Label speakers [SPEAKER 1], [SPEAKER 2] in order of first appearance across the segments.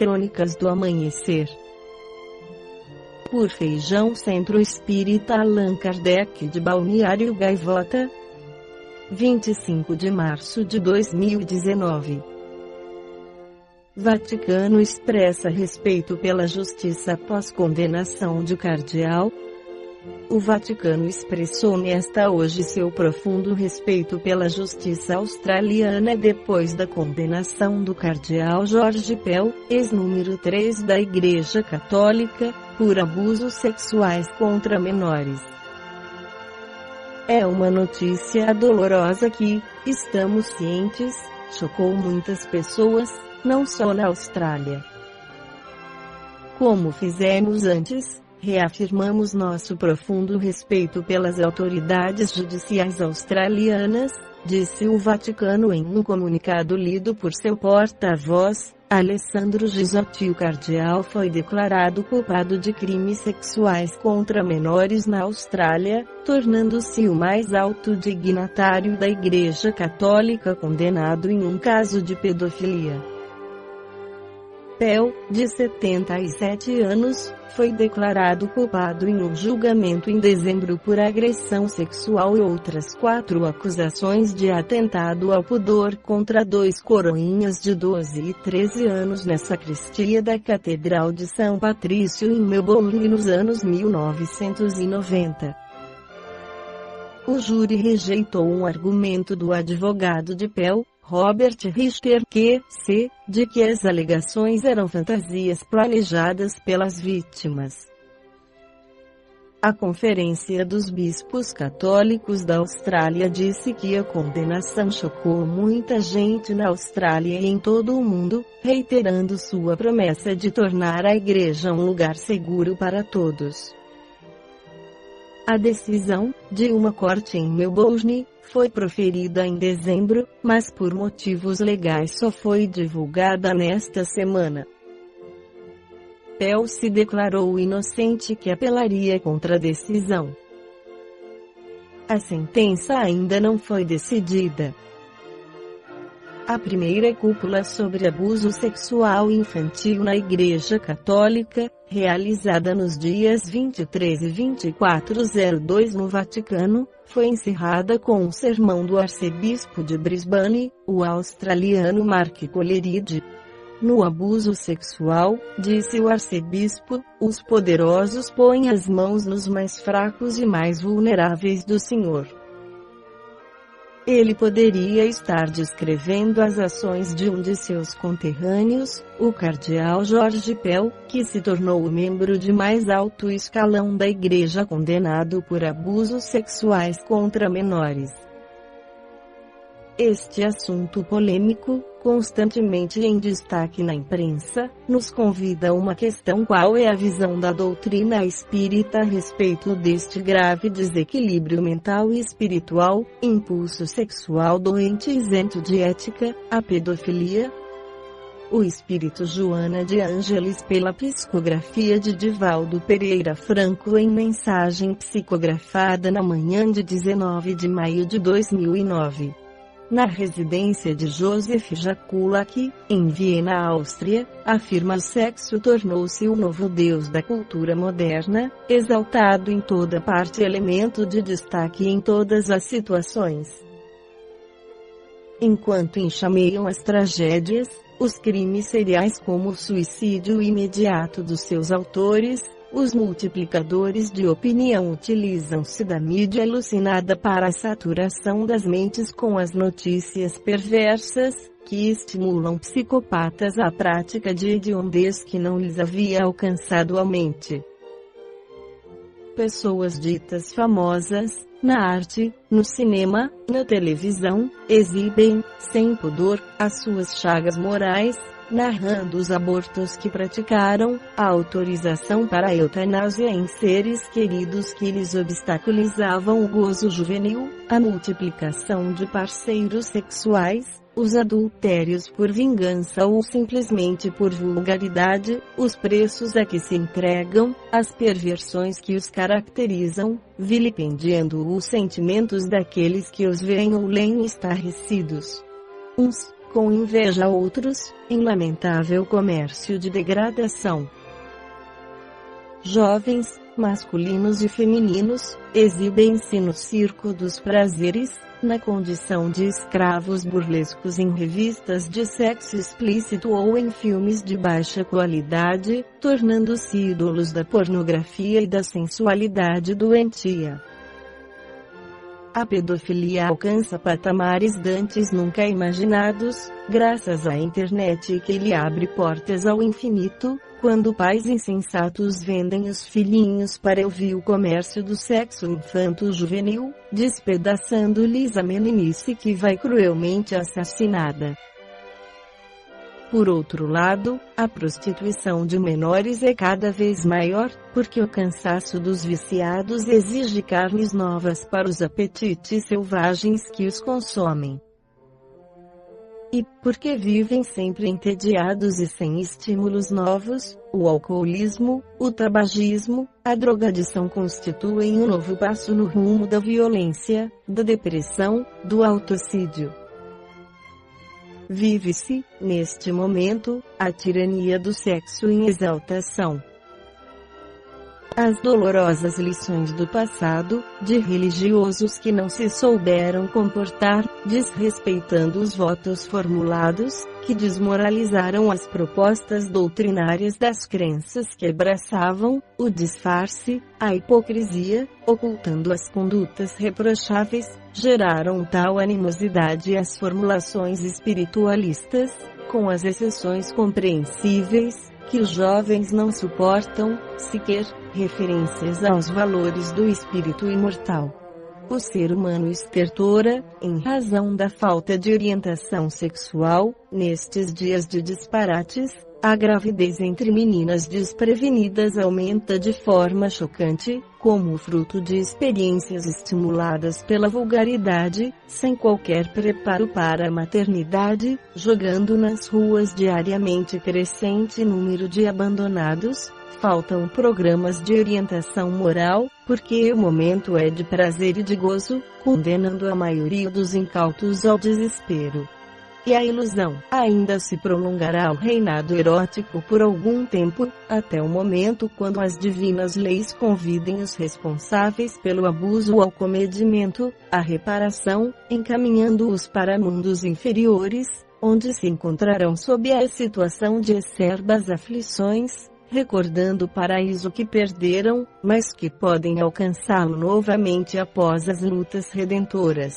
[SPEAKER 1] Crônicas do Amanhecer. Por Feijão Centro Espírita Allan Kardec de Balneário Gaivota, 25 de março de 2019. Vaticano expressa respeito pela justiça após condenação de cardeal. O Vaticano expressou nesta hoje seu profundo respeito pela justiça australiana depois da condenação do cardeal George Pell, ex-número 3 da Igreja Católica, por abusos sexuais contra menores. É uma notícia dolorosa que, estamos cientes, chocou muitas pessoas, não só na Austrália. Como fizemos antes, reafirmamos nosso profundo respeito pelas autoridades judiciais australianas, disse o Vaticano em um comunicado lido por seu porta-voz, Alessandro Gisotti. O cardeal foi declarado culpado de crimes sexuais contra menores na Austrália, tornando-se o mais alto dignatário da Igreja Católica condenado em um caso de pedofilia. Pell, de 77 anos, foi declarado culpado em um julgamento em dezembro por agressão sexual e outras 4 acusações de atentado ao pudor contra 2 coroinhas de 12 e 13 anos na sacristia da Catedral de São Patrício em Melbourne nos anos 1990. O júri rejeitou um argumento do advogado de Pell, Robert Richter QC, de que as alegações eram fantasias planejadas pelas vítimas. A Conferência dos Bispos Católicos da Austrália disse que a condenação chocou muita gente na Austrália e em todo o mundo, reiterando sua promessa de tornar a Igreja um lugar seguro para todos. A decisão, de uma corte em Melbourne, foi proferida em dezembro, mas por motivos legais só foi divulgada nesta semana. Pell se declarou inocente que apelaria contra a decisão. A sentença ainda não foi decidida. A primeira cúpula sobre abuso sexual infantil na Igreja Católica, realizada nos dias 23 e 24/02 no Vaticano, foi encerrada com um sermão do arcebispo de Brisbane, o australiano Mark Coleridge. No abuso sexual, disse o arcebispo, os poderosos põem as mãos nos mais fracos e mais vulneráveis do Senhor. Ele poderia estar descrevendo as ações de um de seus conterrâneos, o cardeal George Pell, que se tornou o membro de mais alto escalão da Igreja condenado por abusos sexuais contra menores. Este assunto polêmico, constantemente em destaque na imprensa, nos convida a uma questão: qual é a visão da doutrina espírita a respeito deste grave desequilíbrio mental e espiritual, impulso sexual doente isento de ética, a pedofilia? O espírito Joana de Ângeles, pela psicografia de Divaldo Pereira Franco em mensagem psicografada na manhã de 19 de maio de 2009. Na residência de Joseph Jaculak, em Viena, Áustria, afirma: o sexo tornou-se o novo deus da cultura moderna, exaltado em toda parte, elemento de destaque em todas as situações. Enquanto enxameiam as tragédias, os crimes seriais como o suicídio imediato dos seus autores, os multiplicadores de opinião utilizam-se da mídia alucinada para a saturação das mentes com as notícias perversas, que estimulam psicopatas à prática de hediondez que não lhes havia alcançado a mente. Pessoas ditas famosas, na arte, no cinema, na televisão, exibem, sem pudor, as suas chagas morais, narrando os abortos que praticaram, a autorização para a eutanásia em seres queridos que lhes obstaculizavam o gozo juvenil, a multiplicação de parceiros sexuais, os adultérios por vingança ou simplesmente por vulgaridade, os preços a que se entregam, as perversões que os caracterizam, vilipendiando os sentimentos daqueles que os veem ou leem estarrecidos. Uns, com inveja a outros, em lamentável comércio de degradação. Jovens, masculinos e femininos, exibem-se no circo dos prazeres, na condição de escravos burlescos em revistas de sexo explícito ou em filmes de baixa qualidade, tornando-se ídolos da pornografia e da sensualidade doentia. A pedofilia alcança patamares dantes nunca imaginados, graças à internet que lhe abre portas ao infinito, quando pais insensatos vendem os filhinhos para o vil comércio do sexo infanto-juvenil, despedaçando-lhes a meninice que vai cruelmente assassinada. Por outro lado, a prostituição de menores é cada vez maior, porque o cansaço dos viciados exige carnes novas para os apetites selvagens que os consomem. E, porque vivem sempre entediados e sem estímulos novos, o alcoolismo, o tabagismo, a drogadição constituem um novo passo no rumo da violência, da depressão, do autocídio. Vive-se, neste momento, a tirania do sexo em exaltação. As dolorosas lições do passado, de religiosos que não se souberam comportar, desrespeitando os votos formulados, que desmoralizaram as propostas doutrinárias das crenças que abraçavam, o disfarce, a hipocrisia, ocultando as condutas reprocháveis, geraram tal animosidade às formulações espiritualistas, com as exceções compreensíveis, que os jovens não suportam, sequer, referências aos valores do espírito imortal. O ser humano estertora, em razão da falta de orientação sexual, nestes dias de disparates, a gravidez entre meninas desprevenidas aumenta de forma chocante, como fruto de experiências estimuladas pela vulgaridade, sem qualquer preparo para a maternidade, jogando nas ruas diariamente crescente número de abandonados. Faltam programas de orientação moral, porque o momento é de prazer e de gozo, condenando a maioria dos incautos ao desespero. E a ilusão ainda se prolongará o reinado erótico por algum tempo, até o momento quando as divinas leis convidem os responsáveis pelo abuso ao comedimento, à reparação, encaminhando-os para mundos inferiores, onde se encontrarão sob a situação de acerbas aflições, recordando o paraíso que perderam, mas que podem alcançá-lo novamente após as lutas redentoras.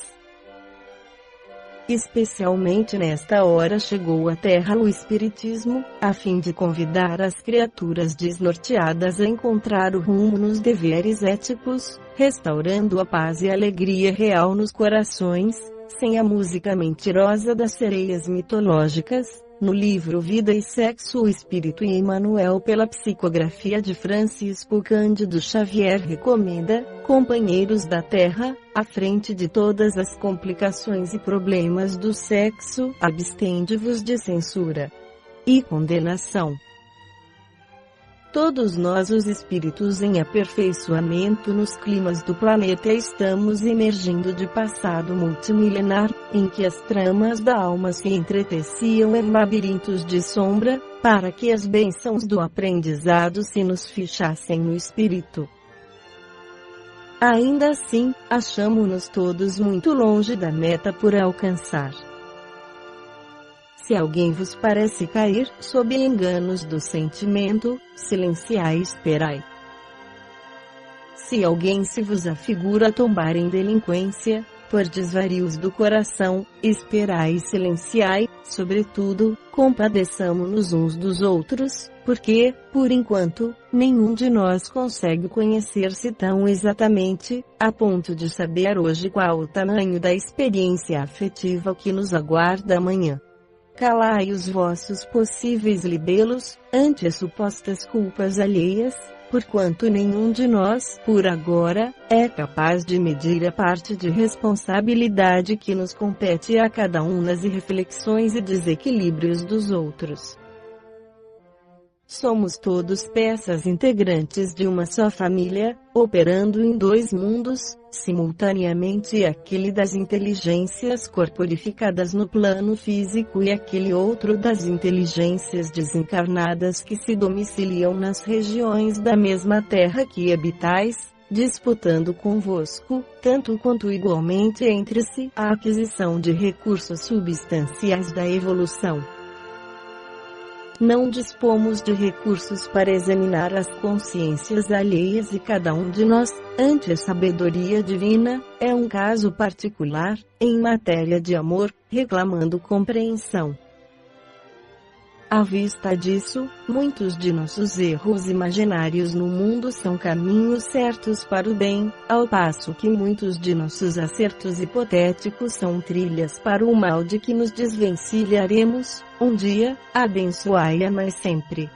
[SPEAKER 1] Especialmente nesta hora chegou à Terra o Espiritismo, a fim de convidar as criaturas desnorteadas a encontrar o rumo nos deveres éticos, restaurando a paz e a alegria real nos corações, sem a música mentirosa das sereias mitológicas. No livro Vida e Sexo, o Espírito e Emmanuel, pela psicografia de Francisco Cândido Xavier, recomenda: companheiros da Terra, à frente de todas as complicações e problemas do sexo, abstende-vos de censura e condenação. Todos nós, os espíritos em aperfeiçoamento nos climas do planeta, estamos emergindo de passado multimilenar, em que as tramas da alma se entreteciam em labirintos de sombra, para que as bênçãos do aprendizado se nos fichassem no espírito. Ainda assim, achamo-nos todos muito longe da meta por alcançar. Se alguém vos parece cair sob enganos do sentimento, silenciai e esperai. Se alguém se vos afigura tombar em delinquência, por desvarios do coração, esperai e silenciai. Sobretudo, compadeçamo-nos uns dos outros, porque, por enquanto, nenhum de nós consegue conhecer-se tão exatamente, a ponto de saber hoje qual o tamanho da experiência afetiva que nos aguarda amanhã. Calai os vossos possíveis libelos, ante as supostas culpas alheias, porquanto nenhum de nós, por agora, é capaz de medir a parte de responsabilidade que nos compete a cada um nas irreflexões e desequilíbrios dos outros. somos todos peças integrantes de uma só família, operando em dois mundos, simultaneamente aquele das inteligências corporificadas no plano físico e aquele outro das inteligências desencarnadas que se domiciliam nas regiões da mesma terra que habitais, disputando convosco, tanto quanto igualmente entre si, a aquisição de recursos substanciais da evolução. Não dispomos de recursos para examinar as consciências alheias e cada um de nós, ante a sabedoria divina, é um caso particular, em matéria de amor, reclamando compreensão. À vista disso, muitos de nossos erros imaginários no mundo são caminhos certos para o bem, ao passo que muitos de nossos acertos hipotéticos são trilhas para o mal de que nos desvencilharemos, um dia, abençoai-a mas sempre.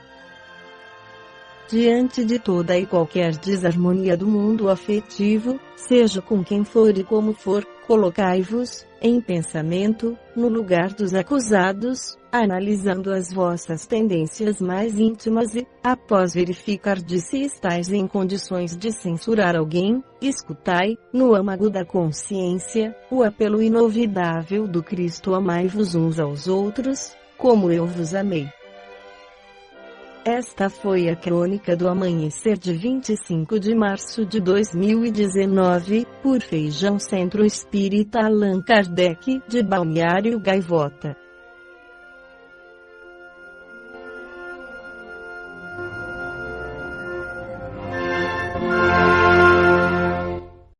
[SPEAKER 1] Diante de toda e qualquer desarmonia do mundo afetivo, seja com quem for e como for, colocai-vos, em pensamento, no lugar dos acusados, analisando as vossas tendências mais íntimas e, após verificar de se estáis em condições de censurar alguém, escutai, no âmago da consciência, o apelo inovidável do Cristo: amai-vos uns aos outros, como eu vos amei. Esta foi a crônica do amanhecer de 25 de março de 2019, por Feijão Centro Espírita Allan Kardec, de Balneário Gaivota.